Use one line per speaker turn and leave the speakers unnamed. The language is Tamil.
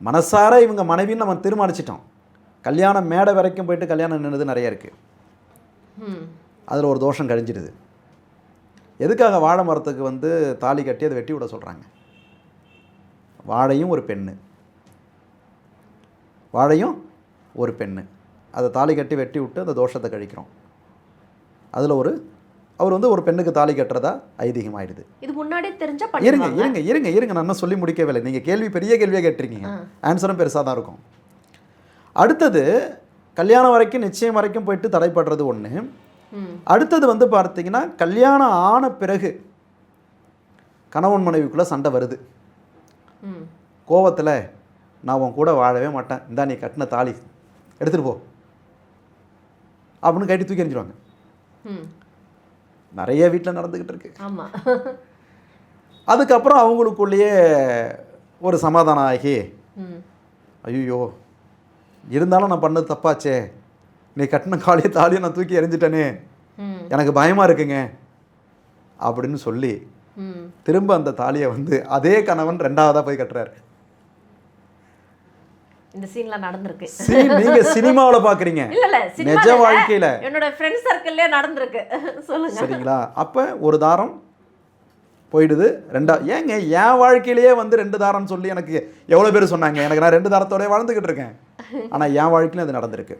மனசார இவங்க மனைவின்னு நம்ம தீர்மானிச்சிட்டோம். கல்யாணம் மேடை வரைக்கும் போயிட்டு கல்யாணம் நின்றுது நிறைய இருக்குது. அதில் ஒரு தோஷம் கழிஞ்சிடுது. எதுக்காக வாழை மரத்துக்கு வந்து தாலி கட்டி அதை வெட்டி விட சொல்கிறாங்க? வாழையும் ஒரு பெண்ணு, வாழையும் ஒரு பெண்ணு, அதை தாலி கட்டி வெட்டி விட்டு அந்த தோஷத்தை கழிக்கிறோம். அதில் அவர் வந்து ஒரு பெண்ணுக்கு தாலி கட்டுறதா ஐதீகமாயிடுது. இது முன்னாடி தெரிஞ்சா இருங்க நான் இன்னும் சொல்லி முடிக்கவே இல்லை. நீங்கள் கேள்வி பெரிய கேள்வியாக கேட்டிருக்கீங்க, ஆன்சரும் பெருசாக தான் இருக்கும். அடுத்தது கல்யாணம் வரைக்கும் நிச்சயம் வரைக்கும் போயிட்டு தடைப்படுறது ஒன்று. அடுத்தது வந்து பார்த்தீங்கன்னா கல்யாணம் ஆன பிறகு கணவன் மனைவிக்குள்ளே சண்டை வருது. கோவத்தில் நான் உன் கூட வாழவே மாட்டேன், இந்தா நீ கட்டின தாலி எடுத்துகிட்டு போ அப்படின்னு கட்டி தூக்கி எறிஞ்சிருவாங்க. நிறைய வீட்டில் நடந்துக்கிட்டு இருக்கு. அதுக்கப்புறம் அவங்களுக்குள்ளேயே ஒரு சமாதானம் ஆகி, ஐயோ இருந்தாலும் நான் பண்ணது தப்பாச்சே, நீ கட்டின தாலியை நான் தூக்கி எறிஞ்சிட்டேனே, எனக்கு பயமாக இருக்குங்க அப்படின்னு சொல்லி திரும்ப அந்த தாலியை வந்து அதே கணவன் ரெண்டாவதாக போய் கட்டுறாரு.
இந்த சீன்ல நடந்திருக்கு.
நீங்க சினிமாவுல பாக்குறீங்க,
இல்ல
நிஜ வாழ்க்கையில
என்னோட ஃப்ரெண்ட் சர்க்கிள்லயே நடந்திருக்கு. சொல்லுங்க.
சரிங்களா? அப்ப ஒரு தாரம் போயிடுது, ஏங்க என் வாழ்க்கையிலேயே வந்து 2 தாரம் சொல்லி எனக்கு எவ்வளவு பேர் சொன்னாங்க. எனக்கு நான் 2 தாரத்தோட வாழ்ந்துகிட்டு இருக்கேன். ஆனா என் வாழ்க்கையில அது நடந்திருக்கு.